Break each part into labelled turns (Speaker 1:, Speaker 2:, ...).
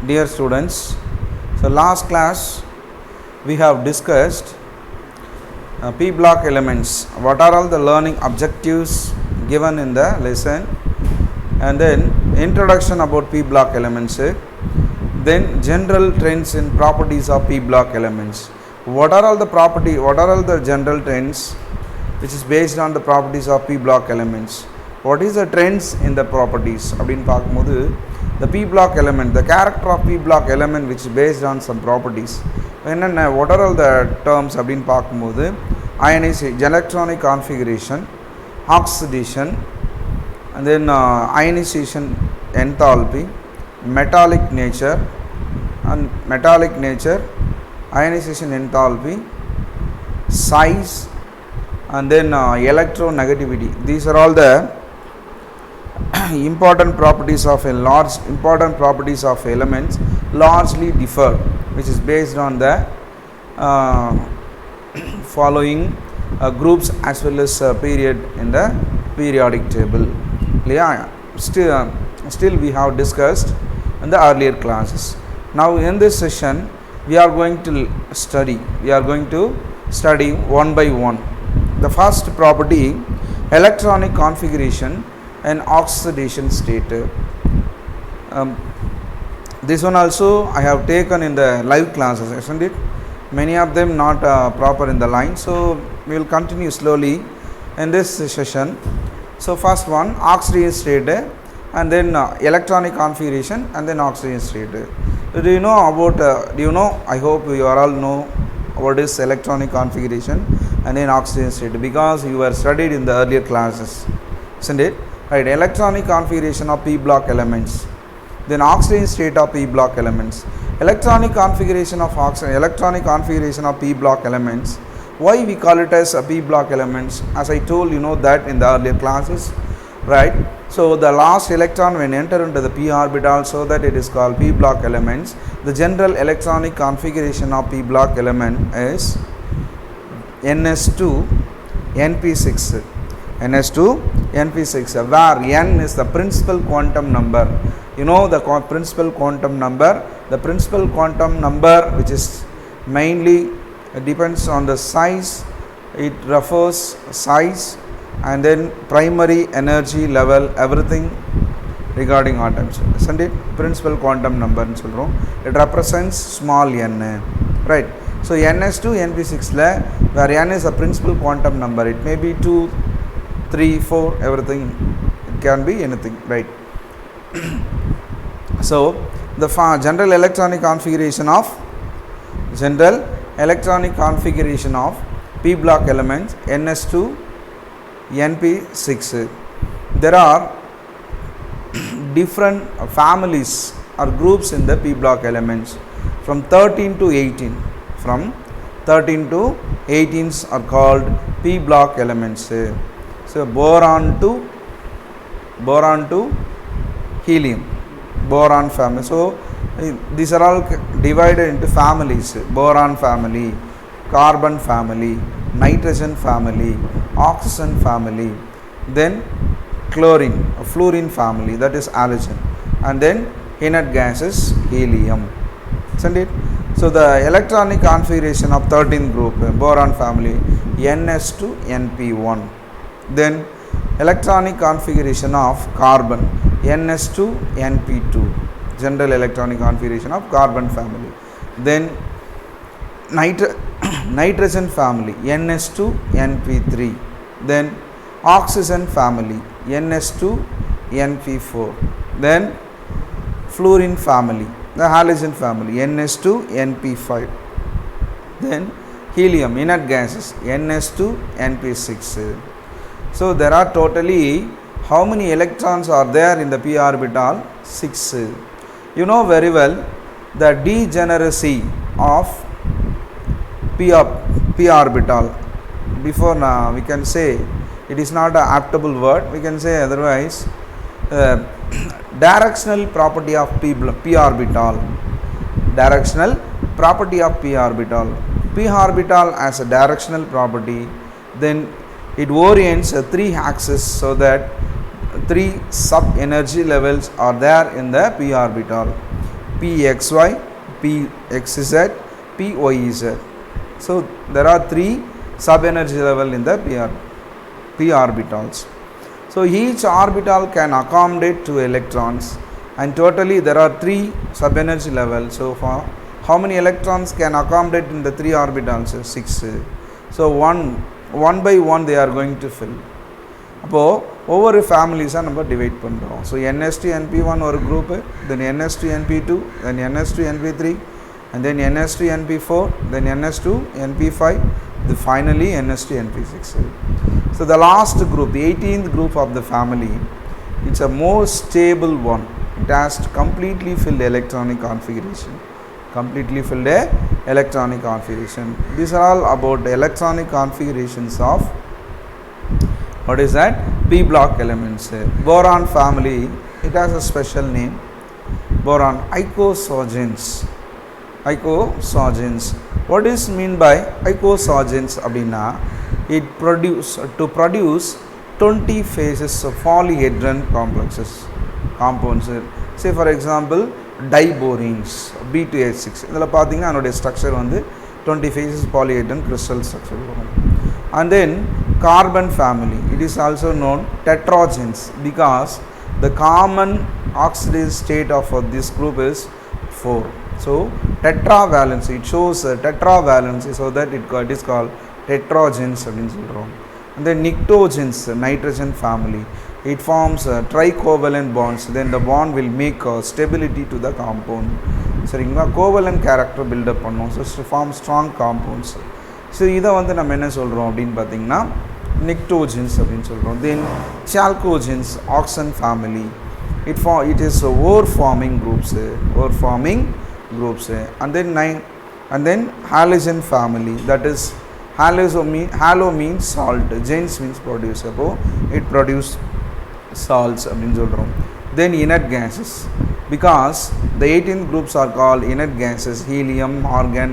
Speaker 1: Dear students, so last class we have discussed P block elements. What are all the learning objectives given in the lesson, and then introduction about P block elements, then general trends in properties of P block elements. What are all the general trends which is based on the properties of P block elements? What is the trends in the properties? அப்படினு பார்க்கும்போது the P block element, the character of P block element which is based on some properties. என்னென்ன what are all the terms அப்படினு பார்க்கும்போது ionization, electronic configuration, oxidation, and then ionization enthalpy, metallic nature, ionization enthalpy, size, and then electronegativity. These are all the important properties of elements largely differ, which is based on the following groups as well as period in the periodic table. Still we have discussed in the earlier classes. Now in this session we are going to study one by one. The first property, electronic configuration and oxidation state. This one also I have taken in the live classes, isn't it? Many of them not proper in the line, so we will continue slowly in this session. So first one, oxidation state, and then electronic configuration, and then oxidation state. Do you know about I hope you all know what is electronic configuration and then oxidation state, because you were studied in the earlier classes, isn't it? Right, electronic configuration of P block elements, then oxidation state of P block elements. Electronic configuration of P block elements. Why we call it as a P block elements? As I told you know that in the earlier classes, right? So the last electron when enter into the p orbital, so that it is called P block elements. The general electronic configuration of P block element is ns2 np6, where n is the principal quantum number. You know the principal quantum number. The principal quantum number, which is mainly depends on the size. It refers size and then primary energy level, everything regarding atoms, isn't it? Principal quantum number, it represents small n, right? So ns2 np6 where n is a principal quantum number. It may be 2, 3, 4, everything. It can be anything, right? So the general electronic configuration of P block elements ns2 np6. There are different families or groups in the P block elements from 13 to 18. From 13 to 18 are called P block elements. So boron to helium, boron family. So these are all divided into families: boron family, carbon family, nitrogen family, oxygen family, then fluorine family, that is halogen, and then inert gases, helium, isn't it? So the electronic configuration of 13th group, boron family, ns2 np1. Then electronic configuration of carbon, ns2 np2, general electronic configuration of carbon family. Then nitrogen family, ns2 np3. Then oxygen family, ns2 np4. Then fluorine family, the halogen family, ns2 np5. Then helium, inert gases, ns2 np6. So there are totally how many electrons are there in the p orbital? 6. You know very well the degeneracy of p orbital. Before now we can say it is not an aptable word, we can say otherwise directional property of p orbital. Directional property of p orbital. P orbital as a directional property, then it orients 3 axes, so that 3 sub energy levels are there in the p orbital. pxy, pxz, pyz. So there are 3 sub energy level in the p orbitals. So each orbital can accommodate 2 electrons, and totally there are 3 sub energy levels. So for how many electrons can accommodate in the 3 orbitals? 6. So one by one they are going to fill. அப்போ ஒவ்வொரு ஃபேமிலிஸாக நம்ம divide பண்ணுறோம். So NS2 NP1 ஒரு group, then NS2 NP2, then NS2 NP3, and then NS2 NP4, then NS2 NP5, then finally NS2 NP6. So the last group, the 18th group of the family, it's a more stable one. It has completely filled electronic configuration. Completely filled electronic configuration. These are all about the electronic configurations of what is that? P block elements. Boron family, it has a special name. Boron icosagens. Icosagens. What is mean by icosagens? Abdina, it produce 20 phases of polyhedron compounds. Say for example, diborines, B2H6. இதெல்லாம் பார்த்தீங்கன்னா அதனுடைய structure வந்து 20 phases polyhedron crystal structure. And then carbon family, it is also known tetragens because the common oxidation state of this group is 4. So tetravalence, it shows tetravalence, so that it is called tetragens. And then pnictogens, nitrogen family, it forms tricovalent bonds. Then the bond will make stability to the compound. சரிங்களா, Kovalan character buildup பண்ணும். So form strong compounds. So இதை வந்து நம்ம என்ன சொல்கிறோம் அப்படின்னு பார்த்தீங்கன்னா pnictogens அப்படின்னு சொல்கிறோம். Then chalcogens, oxygen family, it is ore forming groups. And then halogen family, that is halo means salt, gens means produce. அப்போ it produce salts அப்படின்னு சொல்கிறோம். Then inert gases, because the 18 groups are called inert gases, helium, argon,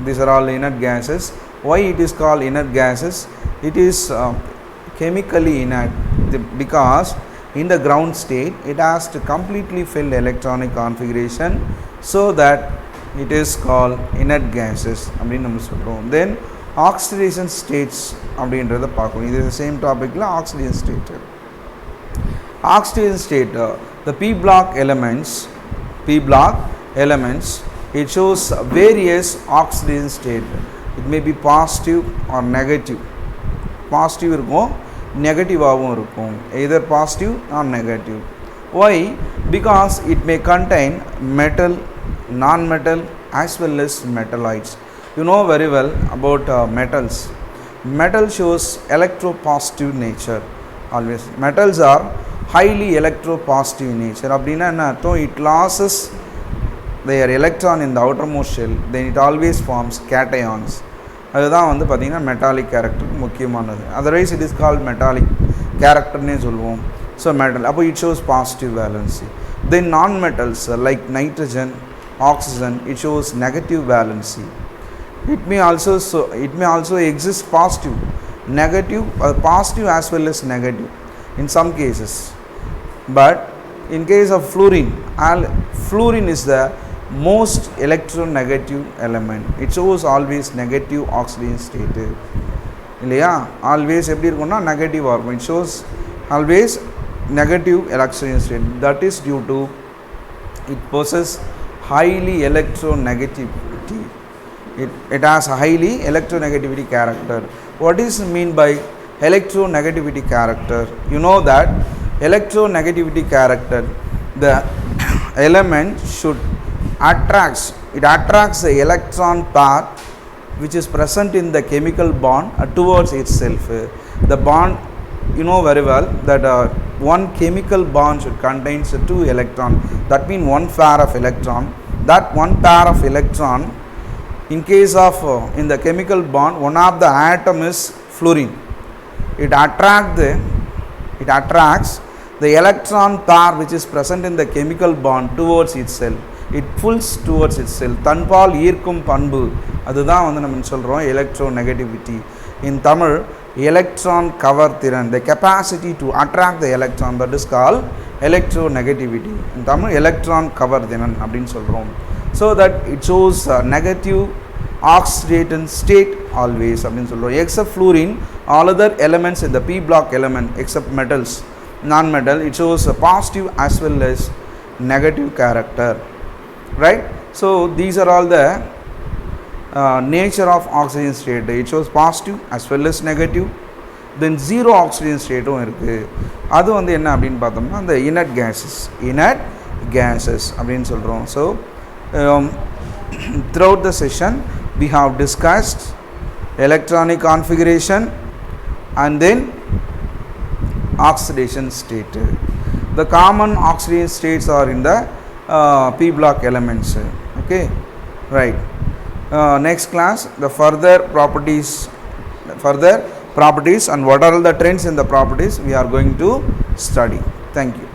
Speaker 1: these are all inert gases. Why it is called inert gases? It is chemically inert because in the ground state it has to completely fill electronic configuration, so that it is called inert gases அப்படின்னு நம்ம சொல்கிறோம். Then oxidation states அப்படின்றத பார்க்கணும். இது same டாபிக்ல oxidation state. Oxidation state, the p block elements, it shows various oxidation state. It may be positive or negative. Positive இருக்கும், நெகட்டிவாகவும் இருக்கும், either positive or negative. Why? Because it may contain metal, non-metal as well as metalloids. You know very well about metals. Metal shows electropositive nature. Always metals are highly electropositive nature. அப்படின்னா என்ன அர்த்தம்? It loses their electron in the outermost shell, then it always forms cations. அதுதான் வந்து பார்த்தீங்கன்னா metallic கேரக்டருக்கு முக்கியமானது. Otherwise it is called metallic கேரக்டர்னே சொல்லுவோம். ஸோ மெட்டல், அப்போ it shows positive valency. Then non metals like nitrogen, oxygen, it shows negative valency. It may also exist positive, negative, positive as well as negative in some cases. But in case of fluorine, fluorine is the most electronegative element. It shows always negative oxidation state. இல்லையா, always எப்படி இருக்கும்னா நெகட்டிவாக இருக்கும். It shows always negative oxidation state. That is due to it possesses highly electronegativity. It has a highly electronegativity character. What is mean by electronegativity character? You know that electronegativity character, the element should attracts the electron pair which is present in the chemical bond towards itself. The bond, you know very well that one chemical bond should contain 2 electrons. That means one pair of electron. That one pair of electron, in case of in the chemical bond, one of the atom is fluorine. It attracts the electron pair which is present in the chemical bond towards itself. It pulls towards itself. தன்பால் ஈர்க்கும் பண்பு, அதுதான் வந்து நம்ம சொல்கிறோம் electronegativity. In Tamil, electron cover thiran, the capacity to attract the electron, that is called electronegativity. In Tamil, electron cover thiran அப்படினு சொல்றோம். So that it shows negative oxidation state always அப்படினு சொல்றோம். Except fluorine, all other elements in the p block element except metals, non-metal, it shows a positive as well as negative character, right? So these are all the nature of oxygen state. It shows positive as well as negative. Then zero oxygen state இருக்கு. அது வந்து என்ன அப்படினு பார்த்தோம்னா அந்த inert gases அப்படினு சொல்றோம். So throughout the session we have discussed electronic configuration and then oxidation state. The common oxidation states are in the p block elements. Okay, right. Next class, the further properties and what are the trends in the properties we are going to study. Thank you.